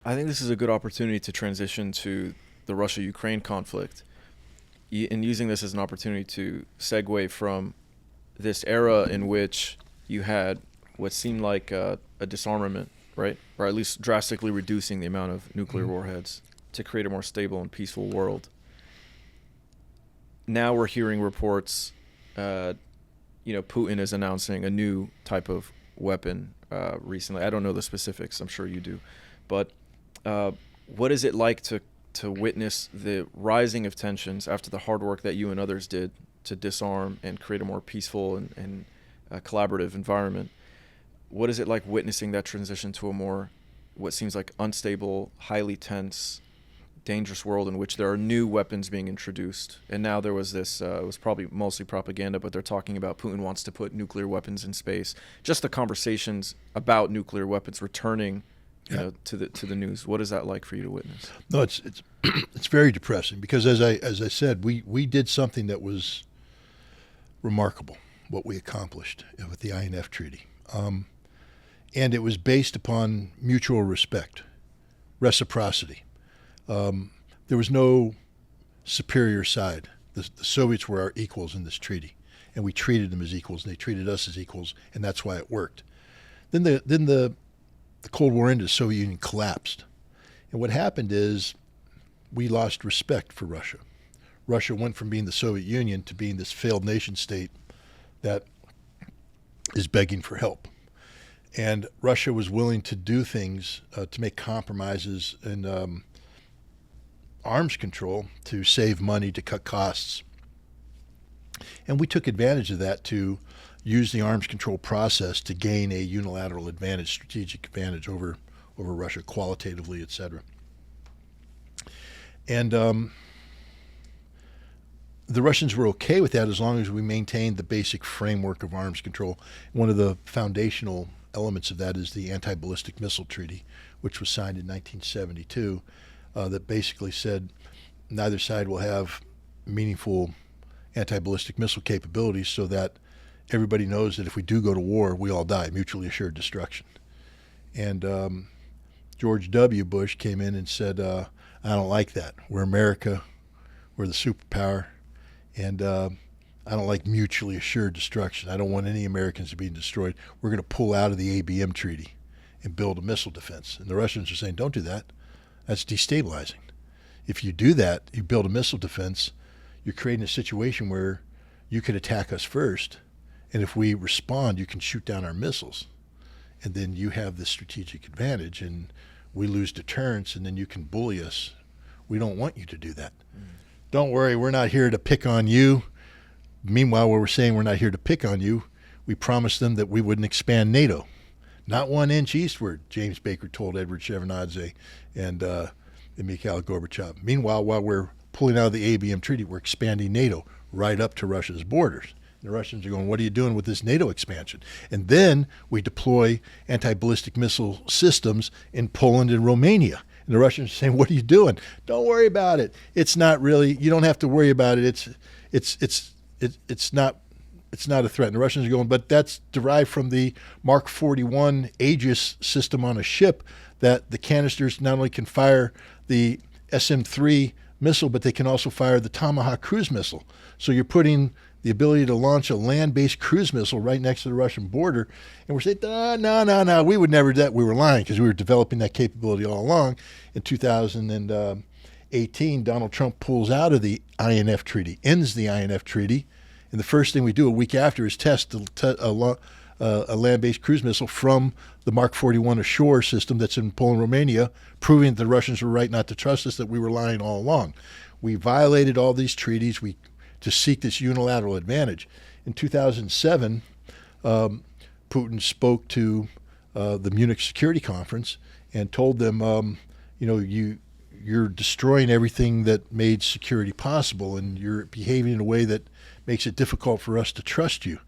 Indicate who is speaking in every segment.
Speaker 1: I think this is a good opportunity to transition to the Russia-Ukraine conflict, and using this as an opportunity to segue from this era in which you had what seemed like a disarmament, right? Or at least drastically reducing the amount of nuclear
Speaker 2: Mhm.
Speaker 1: warheads to create a more stable and peaceful world. Now we're hearing reports, uh, Putin is announcing a new type of weapon recently. I don't know the specifics. I'm sure you do, but uh, what is it like to witness the rising of tensions after the hard work that you and others did to disarm and create a more peaceful and collaborative environment? What is it like witnessing that transition to a more, what seems like unstable, highly tense, dangerous world in which there are new weapons being introduced? And now there was this, it was probably mostly propaganda, but they're talking about Putin wants to put nuclear weapons in space. Just the conversations about nuclear weapons returning,
Speaker 2: Yeah.
Speaker 1: to the news. What is that like for you to witness?
Speaker 2: No, it's it's very depressing because as I said, we did something that was remarkable. What we accomplished with the INF Treaty, and it was based upon mutual respect, reciprocity. Um, there was no superior side. The Soviets were our equals in this treaty, and we treated them as equals, and they treated us as equals, and that's why it worked. Then the Cold War ended. The Soviet Union collapsed, and what happened is we lost respect for Russia. Russia went from being the Soviet Union to being this failed nation state that is begging for help. And Russia was willing to do things to make compromises in arms control to save money, to cut costs. And we took advantage of that to use the arms control process to gain a unilateral advantage, strategic advantage over Russia, qualitatively, etc. And the Russians were okay with that as long as we maintained the basic framework of arms control. One of the foundational elements of that is the Anti-Ballistic Missile Treaty, which was signed in 1972, that basically said neither side will have meaningful anti-ballistic missile capabilities so that everybody knows that if we do go to war, we all die, mutually assured destruction. And George W. Bush came in and said, I don't like that. We're America. We're the superpower. And I don't like mutually assured destruction. I don't want any Americans to be destroyed. We're going to pull out of the ABM treaty and build a missile defense. And the Russians are saying, don't do that. That's destabilizing. If you do that, you build a missile defense, you're creating a situation where you could attack us first. And if we respond, you can shoot down our missiles. And then you have the strategic advantage, and we lose deterrence, and then you can bully us. We don't want you to do that. Don't worry, we're not here to pick on you. Meanwhile, while we're saying we're not here to pick on you, we promised them that we wouldn't expand NATO. Not 1 inch eastward, James Baker told Edward Shevardnadze and Mikhail Gorbachev. Meanwhile, while we're pulling out of the ABM treaty, we're expanding NATO right up to Russia's borders. The Russians are going, what are you doing with this NATO expansion? And then we deploy anti-ballistic missile systems in Poland and Romania. And the Russians are saying, what are you doing? Don't worry about it. It's not really, you don't have to worry about it. It's not a threat. And the Russians are going, but that's derived from the Mark 41 Aegis system on a ship, that the canisters not only can fire the SM-3 missile, but they can also fire the Tomahawk cruise missile. So you're putting the ability to launch a land-based cruise missile right next to the Russian border. And we're saying, no, we would never do that. We were lying because we were developing that capability all along. In 2018, Donald Trump pulls out of the INF treaty, ends the INF treaty. And the first thing we do a week after is test a land-based cruise missile from the Mark 41 ashore system that's in Poland, Romania, proving that the Russians were right not to trust us, that we were lying all along. We violated all these treaties to seek this unilateral advantage. In 2007, Putin spoke to the Munich Security Conference and told them, you're destroying everything that made security possible, and you're behaving in a way that makes it difficult for us to trust you.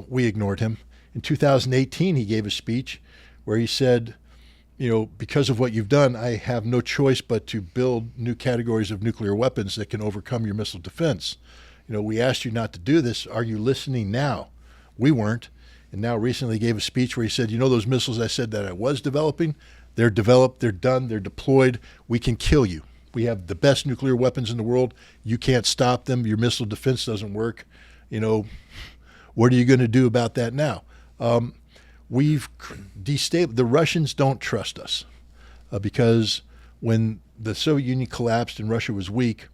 Speaker 2: We ignored him. In 2018, he gave a speech where he said, because of what you've done, I have no choice but to build new categories of nuclear weapons that can overcome your missile defense. We asked you not to do this. Are you listening now? We weren't. And now recently gave a speech where he said, those missiles I said that I was developing, They're developed, they're done, they're deployed. We can kill you. We have the best nuclear weapons in the world. You can't stop them. Your missile defense doesn't work. What are you going to do about that now? We've destabilized. The Russians don't trust us because when the Soviet Union collapsed and Russia was weak,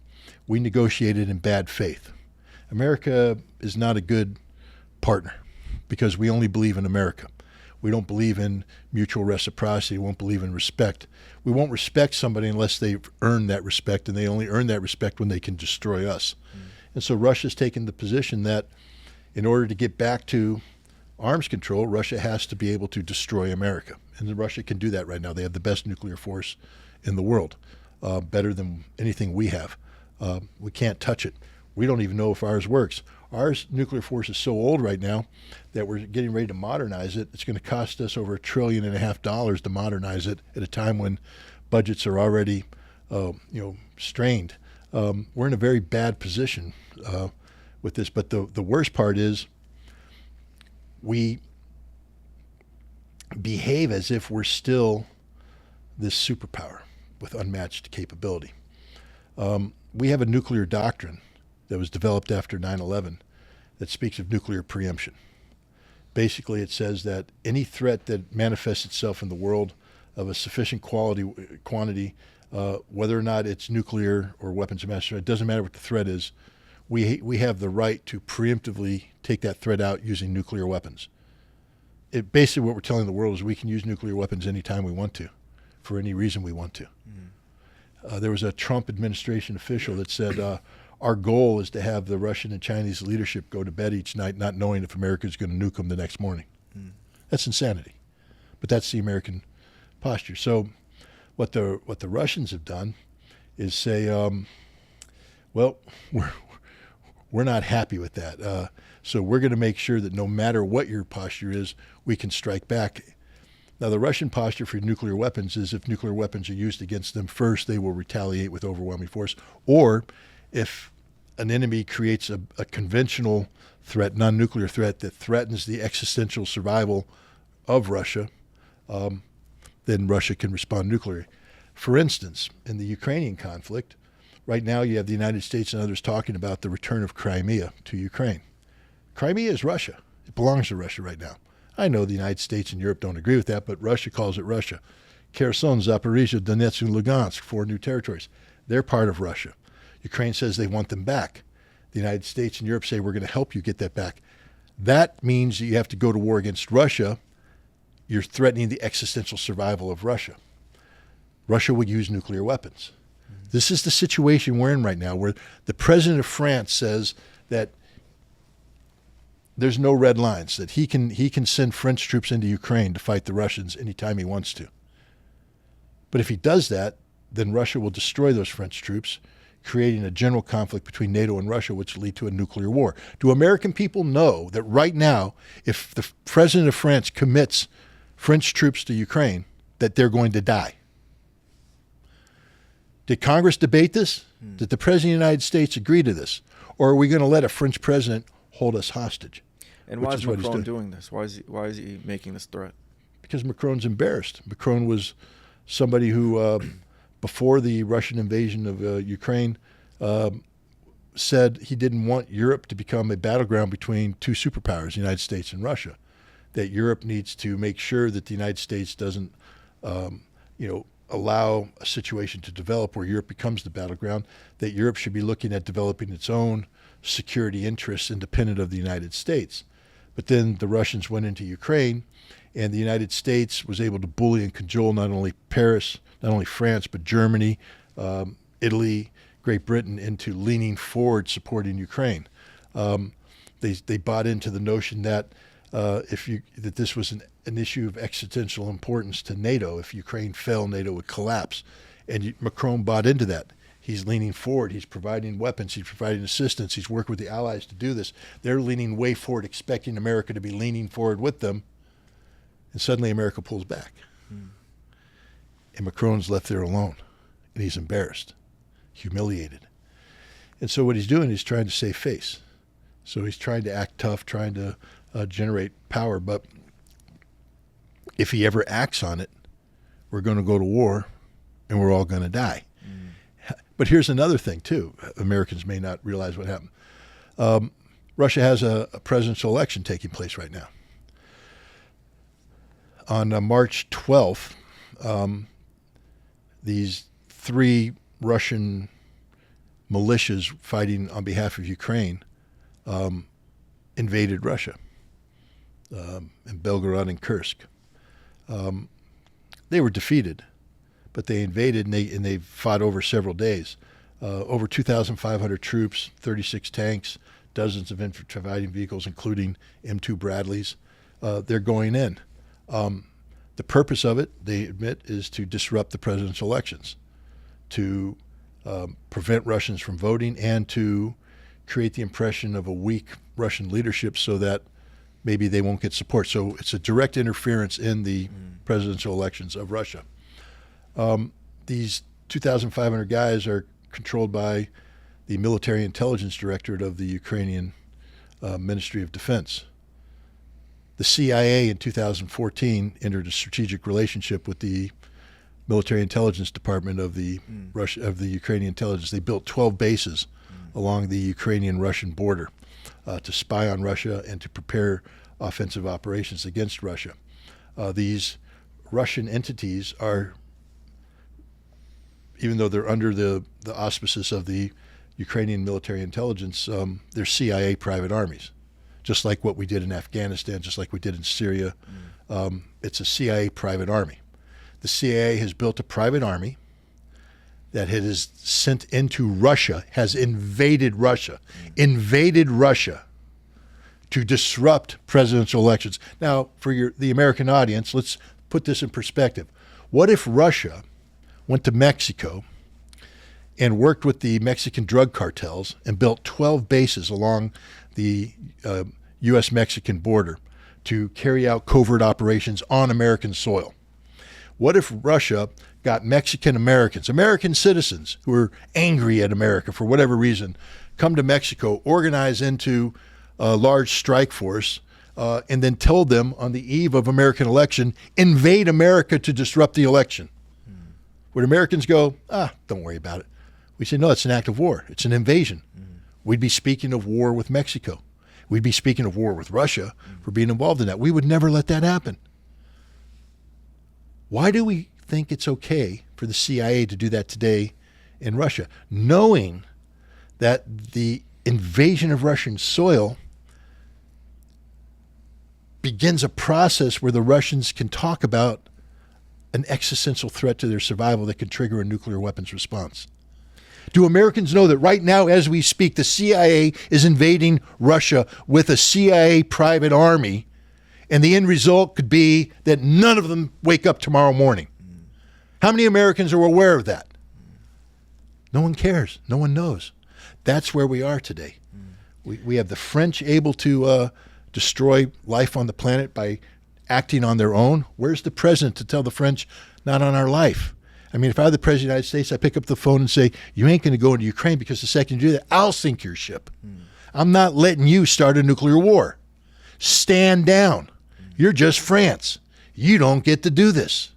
Speaker 2: we negotiated in bad faith. America is not a good partner because we only believe in America. We don't believe in mutual reciprocity. We won't believe in respect. We won't respect somebody unless they've earned that respect, and they only earn that respect when they can destroy us. And so Russia's taken the position that in order to get back to arms control, Russia has to be able to destroy America. And Russia can do that right now. They have the best nuclear force in the world, better than anything we have. We can't touch it. We don't even know if ours works. Our nuclear force is so old right now that we're getting ready to modernize it. It's going to cost us over $1.5 trillion to modernize it at a time when budgets are already, strained. We're in a very bad position with this. But the worst part is we behave as if we're still this superpower with unmatched capability. We have a nuclear doctrine that was developed after 9/11 that speaks of nuclear preemption. Basically, it says that any threat that manifests itself in the world of a sufficient quantity, whether or not it's nuclear or weapons of mass destruction, it doesn't matter what the threat is, we have the right to preemptively take that threat out using nuclear weapons. Basically what we're telling the world is we can use nuclear weapons anytime we want to, for any reason we want to. There was a Trump administration official that said, our goal is to have the Russian and Chinese leadership go to bed each night not knowing if America is going to nuke them the next morning. That's insanity. But that's the American posture. So what the Russians have done is say, well, we're not happy with that. So we're going to make sure that no matter what your posture is, we can strike back. Now, the Russian posture for nuclear weapons is if nuclear weapons are used against them, first they will retaliate with overwhelming force, or if an enemy creates a conventional threat, non-nuclear threat, that threatens the existential survival of Russia, then Russia can respond nuclearly. For instance, in the Ukrainian conflict, right now you have the United States and others talking about the return of Crimea to Ukraine. Crimea is Russia. It belongs to Russia right now. I know the United States and Europe don't agree with that, but Russia calls it Russia. Kherson, Zaporizhia, Donetsk, and Lugansk, 4 new territories. They're part of Russia. Ukraine says they want them back. The United States and Europe say we're going to help you get that back. That means that you have to go to war against Russia. You're threatening the existential survival of Russia. Russia would use nuclear weapons. This is the situation we're in right now, where the president of France says that there's no red lines, that he can send French troops into Ukraine to fight the Russians anytime he wants to. But if he does that, then Russia will destroy those French troops, creating a general conflict between NATO and Russia, which will lead to a nuclear war. Do American people know that right now, if the president of France commits French troops to Ukraine, that they're going to die? Did Congress debate this? Did the president of the United States agree to this? Or are we going to let a French president hold us hostage?
Speaker 1: And why is Macron doing this? Why is he making this threat?
Speaker 2: Because Macron's embarrassed. Macron was somebody who, before the Russian invasion of Ukraine, said he didn't want Europe to become a battleground between two superpowers, the United States and Russia. That Europe needs to make sure that the United States doesn't, allow a situation to develop where Europe becomes the battleground. That Europe should be looking at developing its own security interests independent of the United States. But then the Russians went into Ukraine, and the United States was able to bully and cajole not only Paris, not only France, but Germany, Italy, Great Britain into leaning forward supporting Ukraine. They bought into the notion that that this was an issue of existential importance to NATO. If Ukraine fell, NATO would collapse. And Macron bought into that. He's leaning forward. He's providing weapons. He's providing assistance. He's working with the allies to do this. They're leaning way forward, expecting America to be leaning forward with them. And suddenly America pulls back. And Macron's left there alone. And he's embarrassed, humiliated. And so what he's doing is trying to save face. So he's trying to act tough, trying to generate power. But if he ever acts on it, we're going to go to war, and we're all going to die. But here's another thing, too. Americans may not realize what happened. Russia has a presidential election taking place right now. On March 12th, these 3 Russian militias fighting on behalf of Ukraine invaded Russia in Belgorod and Kursk. They were defeated, but they invaded, and they fought over several days. Over 2,500 troops, 36 tanks, dozens of infantry fighting vehicles, including M2 Bradleys. They're going in. The purpose of it, they admit, is to disrupt the presidential elections, to prevent Russians from voting, and to create the impression of a weak Russian leadership so that maybe they won't get support. So it's a direct interference in the presidential elections of Russia. These 2,500 guys are controlled by the Military Intelligence Directorate of the Ukrainian Ministry of Defense. The CIA in 2014 entered a strategic relationship with the Military Intelligence Department of the Ukrainian intelligence. They built 12 bases along the Ukrainian-Russian border to spy on Russia and to prepare offensive operations against Russia. These Russian entities are, even though they're under the auspices of the Ukrainian military intelligence, they're CIA private armies, just like what we did in Afghanistan, just like we did in Syria. It's a CIA private army. The CIA has built a private army that it is sent into Russia, has invaded Russia to disrupt presidential elections. Now, for the American audience, let's put this in perspective. What if Russia went to Mexico and worked with the Mexican drug cartels and built 12 bases along the U.S.-Mexican border to carry out covert operations on American soil? What if Russia got Mexican Americans, American citizens who are angry at America for whatever reason, come to Mexico, organize into a large strike force, and then told them on the eve of American election, invade America to disrupt the election? Would Americans go, don't worry about it? We say, no, it's an act of war. It's an invasion. We'd be speaking of war with Mexico. We'd be speaking of war with Russia for being involved in that. We would never let that happen. Why do we think it's okay for the CIA to do that today in Russia, knowing that the invasion of Russian soil begins a process where the Russians can talk about an existential threat to their survival that could trigger a nuclear weapons response? Do Americans know that right now, as we speak, the CIA is invading Russia with a CIA private army, and the end result could be that none of them wake up tomorrow morning? How many Americans are aware of that? No one cares. No one knows. That's where we are today. We have the French able to destroy life on the planet by acting on their own. Where's the president to tell the French, not on our life? I mean, if I were the president of the United States, I pick up the phone and say, you ain't going to go into Ukraine, because the second you do that, I'll sink your ship. I'm not letting you start a nuclear war. Stand down. You're just France. You don't get to do this.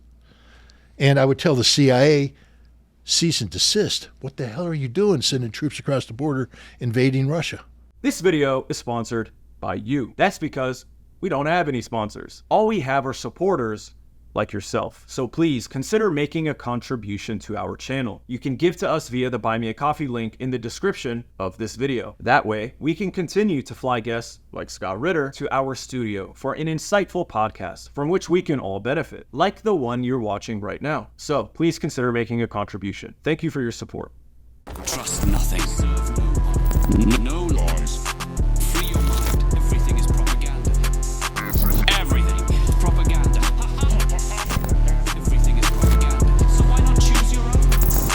Speaker 2: And I would tell the CIA, cease and desist. What the hell are you doing sending troops across the border invading Russia?
Speaker 3: This video is sponsored by you. That's because we don't have any sponsors. All we have are supporters like yourself. So please consider making a contribution to our channel. You can give to us via the Buy Me a Coffee link in the description of this video. That way, we can continue to fly guests like Scott Ritter to our studio for an insightful podcast from which we can all benefit, like the one you're watching right now. So please consider making a contribution. Thank you for your support.
Speaker 4: Trust nothing. No